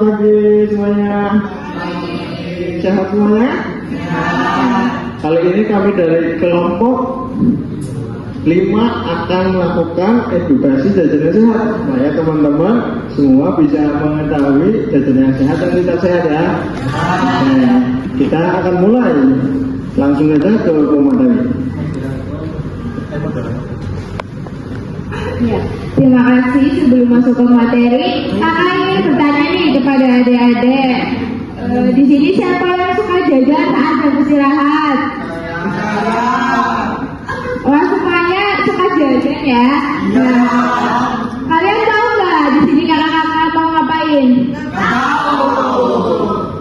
pagi semuanya. Sehat semuanya? Kali ini kami dari kelompok 5 akan melakukan edukasi jajanan sehat. Nah ya teman-teman semua bisa mengetahui jajanan sehat dan tidak sehat ya. Nah, kita akan mulai. Langsung saja ke pemateri. Ya, terima kasih. Sebelum masuk ke materi, kakak ingin bertanya nih kepada adik-adik. Di sini siapa yang suka jajan saat beristirahat? Wah, semuanya suka jajan ya. Nah, kalian tahu nggak di sini kakak-kakak mau ngapain?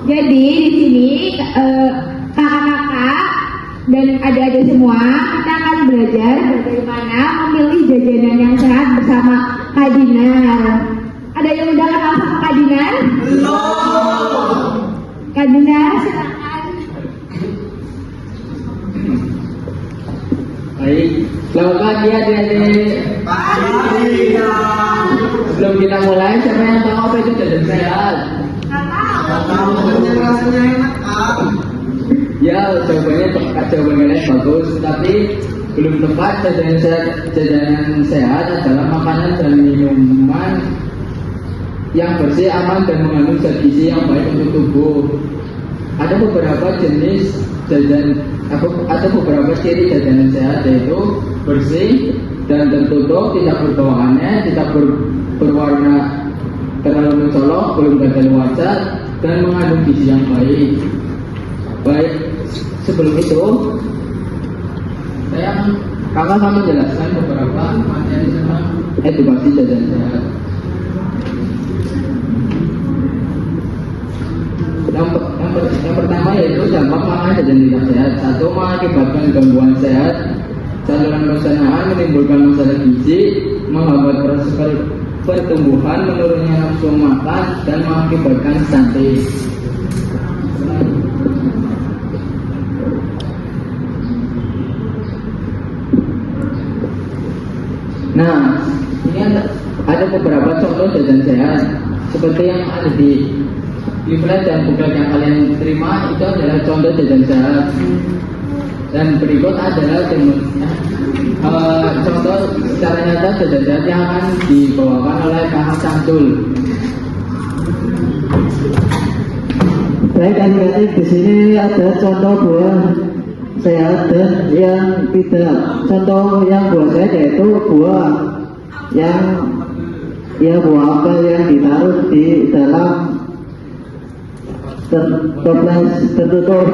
Jadi di sini kakak-kakak dan adik-adik semua kita akan belajar bagaimana memilih jajanan yang sehat bersama Kak Dinar. Ada yang udah kenal sama Kak Dinar? Belum. Kak Dinar, silakan. Baik, selamat pagi adik-adik. Pagi. Sebelum kita mulai, siapa yang tahu apa itu jajan sehat? Tahu rasanya enak kan? Ya, jawabannya bagus, tapi belum tepat. Jajanan sehat adalah makanan dan minuman yang bersih, aman, dan mengandung zat gizi yang baik untuk tubuh. Ada beberapa jenis jajan atau beberapa ciri jajanan sehat, yaitu bersih dan tertutup, tidak berbau aneh, tidak berwarna terlalu mencolok, belum kadaluarsa, dan mengandung gizi yang baik. Baik, sebelum itu kakak akan menjelaskan beberapa materi tentang edukasi jajan sehat. Yang pertama yaitu dampak makan jajan tidak sehat. 1. Mengakibatkan gangguan sehat saluran pencernaan, menimbulkan masalah gizi, menghambat proses pertumbuhan, menurunnya nafsu makan, dan mengakibatkan stunting. Nah, ini ada beberapa contoh jajan sehat seperti yang ada di leaflet dan booklet yang kalian terima. Itu adalah contoh jajan sehat. Dan berikut adalah contoh secara nyata jajan sehat yang akan dibawakan oleh Kak Samsul. Baik adik-adik, di sini ada contoh buah sehat dan yang tidak. Contoh yang buah sehat yaitu buah yang buah apel yang ditaruh di dalam toples tertutup.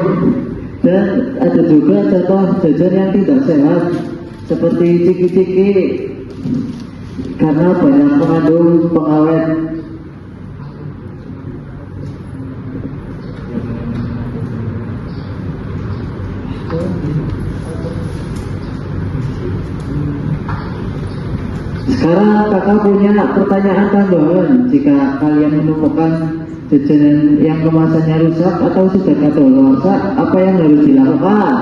Dan ada juga contoh jajan yang tidak sehat seperti ciki-ciki karena banyak mengandung pengawet. Sekarang kakak punya pertanyaan tambahan. Jika kalian menemukan jajanan yang kemasannya rusak atau sudah kadaluarsa, apa yang harus dilakukan?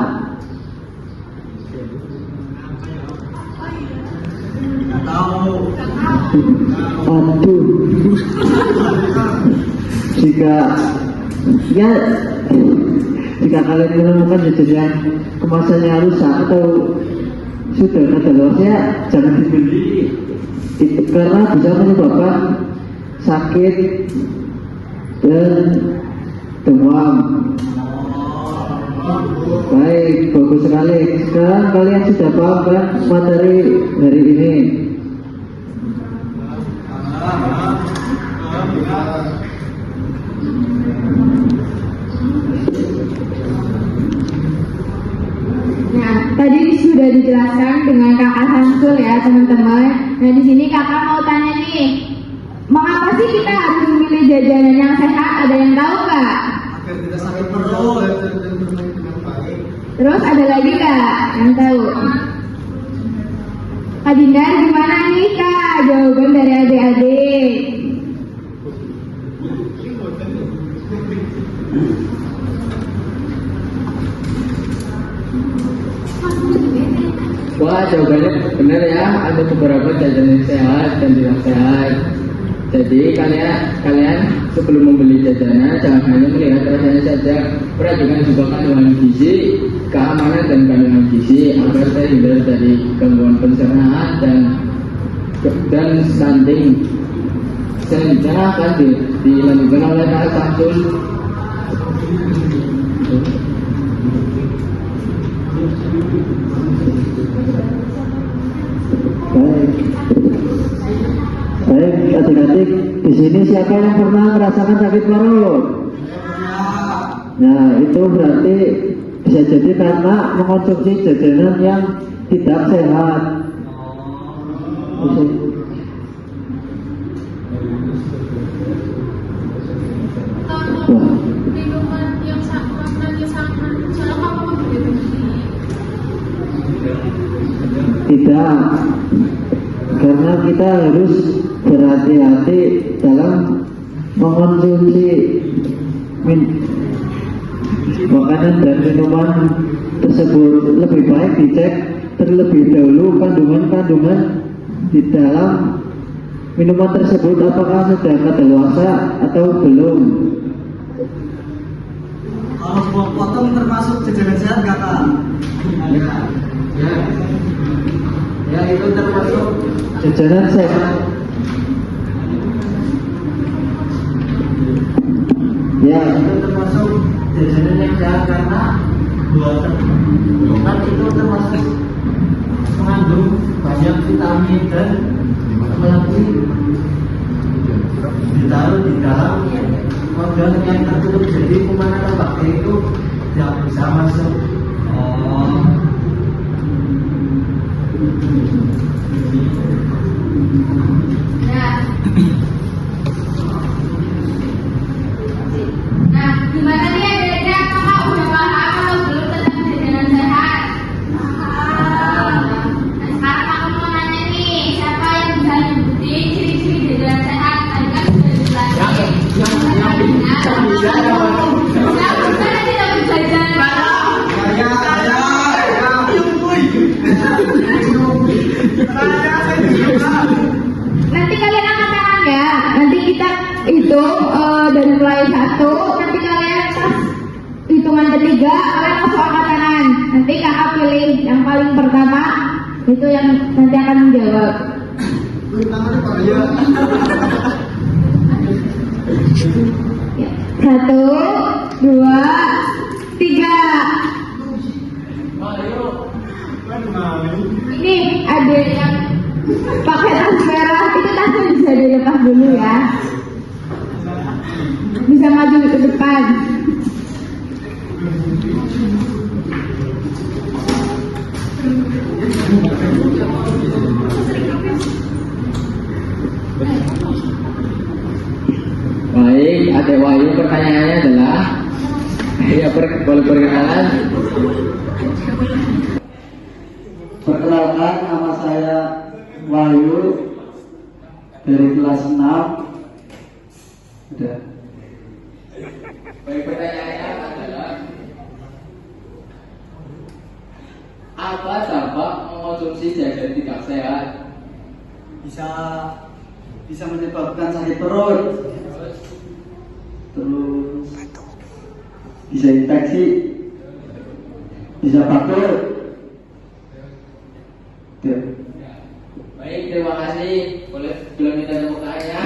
Aduh. Jika kalian menemukan jajanan yang kemasannya rusak atau sudah kadaluarsa, jangan dibeli. Itu karena bisa menyebabkan sakit dan demam. Baik, bagus sekali. Sekarang kalian sudah paham kan materi hari ini? Nah, tadi sudah dijelaskan dengan Kakak Samsul ya teman-teman. Nah, di sini Kakak mau tanya nih, mengapa sih kita harus memilih jajanan yang sehat? Ada yang tahu nggak? Agar tidak sakit perut. Terus ada lagi nggak yang tahu? Kak Dinda, gimana nih Kak jawaban dari adik-adik? Wah, jawabannya benar ya. Ada beberapa jajanan sehat dan tidak sehat. Jadi kalian sebelum membeli jajanan jangan hanya melihat rasanya saja, perhatikan juga kandungan gizi, keamanan dan kandungan gizi agar terhindar dari gangguan pencernaan dan stunting. Selanjutnya akan dilanjutkan oleh Kak Samsul. Baik, adik-adik, di sini siapa yang pernah merasakan sakit perut? Nah, itu berarti bisa jadi karena mengonsumsi jajanan yang tidak sehat. Wah, Minuman yang sama, salah kamu tidak, karena kita harus berhati-hati dalam mengonsumsi makanan dan minuman tersebut. Lebih baik dicek terlebih dahulu kandungan-kandungan di dalam minuman tersebut apakah sudah kadaluarsa atau belum. Kalau buah potong termasuk jajanan sehat nggak Kak? Ya itu termasuk Jajanan sehat. Ya, Itu termasuk jajanan yang sehat karena buah kan itu termasuk mengandung banyak vitamin dan apalagi ditaruh di dalam organ yang tertutup, jadi kuman atau bakteri itu tidak bisa masuk. Nah, gimana nih adik-adik? Kakak udah paham atau belum tentang jajanan sehat? Nah, sekarang aku mau nanya nih, siapa yang bisa nyebutin ciri-ciri jajanan sehat? Tadi kan sudah dijelasin. Nanti kalian angkat tangan ya. Nanti kita hitung dari mulai 1. Nanti kalian pas hitungan ketiga kalian langsung angkat tangan. Nanti kakak pilih yang paling pertama itu yang nanti akan menjawab. Ya. 1, 2, 3. Ini ada yang pakai tas merah, itu tasnya bisa dilepas dulu ya. Bisa maju ke depan. baik. Adik Wahyu pertanyaannya adalah ya boleh perkenalan. perkenalkan, nama saya Wahyu dari kelas 6. Udah. Baik, pertanyaannya adalah apa dampak mengonsumsi jajan tidak sehat? Bisa menyebabkan sakit perut, Terus bisa infeksi, bisa batuk. Udah. Baik, terima kasih. Boleh minta tepuk tangannya.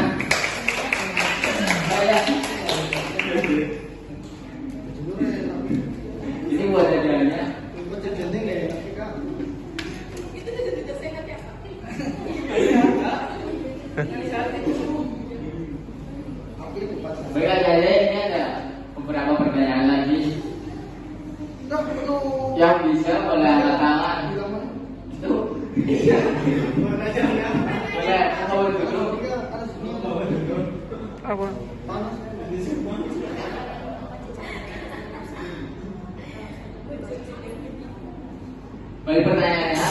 Ini buat jajannya. Baik, adik-adik, ini ada beberapa pertanyaan lagi. Yang bisa boleh angkat tangan. Itu. Boleh, mau dulu. Baik, pertanyaannya,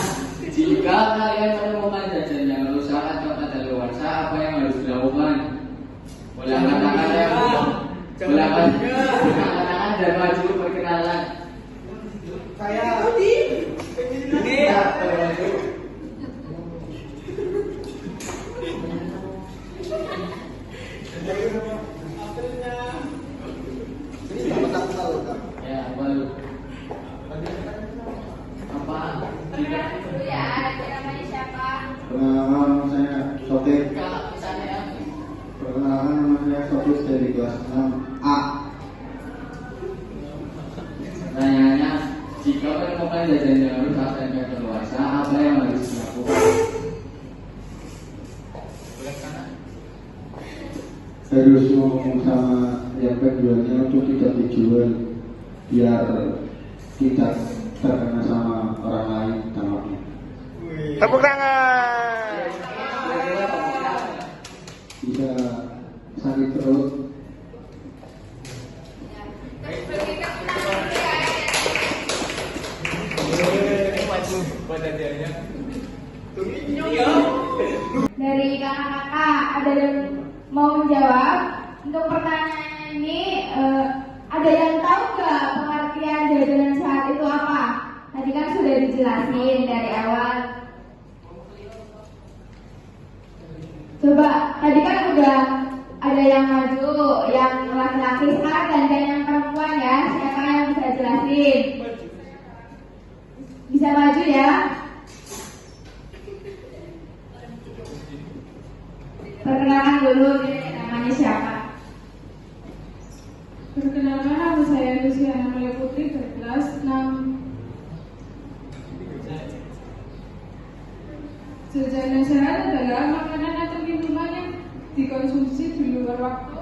jika kalian menemukan jajan yang rusak atau kadaluarsa, apa yang harus dilakukan? Boleh angkat tangan ya. Boleh angkat tangan dan maju perkenalan. saya Ya, boleh maju. jajan yang rusak dan kadaluarsa, apa yang harus dilakukan? Harus ngomong sama yang penjualnya untuk tidak dijual biar tidak terkena sama orang lain dalamnya. Tepuk tangan. Bisa sakit perut. Dari kakak-kakak ada yang mau menjawab? Untuk pertanyaan ini ada yang tahu nggak pengertian jajanan sehat itu apa? Tadi kan sudah dijelasin dari awal. Coba tadi kan udah ada yang maju, yang laki-laki, sekarang gantian yang perempuan ya. Siapa yang bisa jelasin? Bisa maju ya. Perkenalkan dulu ini namanya siapa? Perkenalkan, nama saya Luciana Malia Putri, berkelas 6. Jajanan sehat adalah makanan atau minuman yang dikonsumsi di luar waktu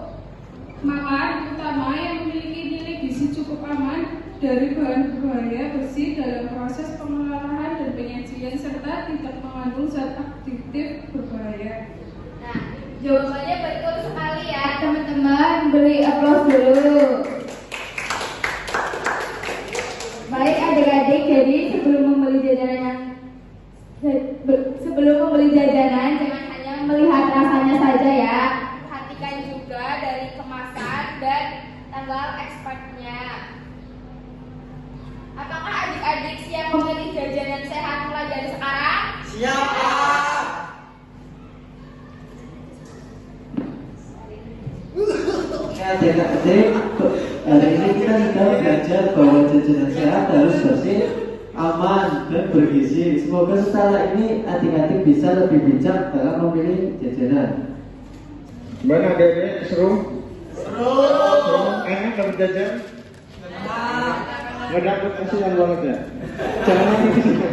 makan, terutama yang memiliki nilai gizi cukup aman dari bahan berbahaya besi dalam proses pengolahan dan penyajian serta tidak mengandung zat aktif berbahaya. Nah, jawabannya betul sekali ya teman-teman. Beri aplaus dulu. Baik adik-adik, jadi sebelum membeli jajanan jangan hanya melihat rasanya saja ya. Perhatikan juga dari kemasan dan tanggal expirednya. Apakah adik-adik siap memilih jajanan sehat mulai dari sekarang? Ya, adik-adik, hari ini kita sudah belajar bahwa jajanan sehat harus bersih, aman, dan bergizi. Semoga setelah ini adik-adik bisa lebih bijak dalam memilih jajanan. Gimana adek-adek? Seru? Seru? Enak dapat jajan? Nggak dapat, kasihan banget ya. Jangan lagi di sini.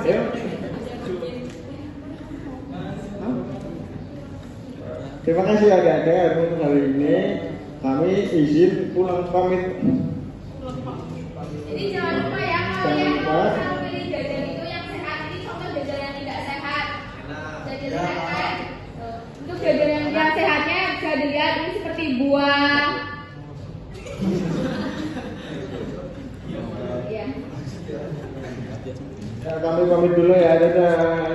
Ayo. Terima kasih adik-adik untuk hari ini. Kami izin pulang pamit. Jadi jangan lupa ya kalian kalau misalnya pilih jajan itu yang sehat, ini contoh jajan yang tidak sehat. Jajan sehat kan? Untuk jajan yang sehatnya bisa dilihat ini seperti buah. Ya. Ya, kami pamit dulu ya, dadah.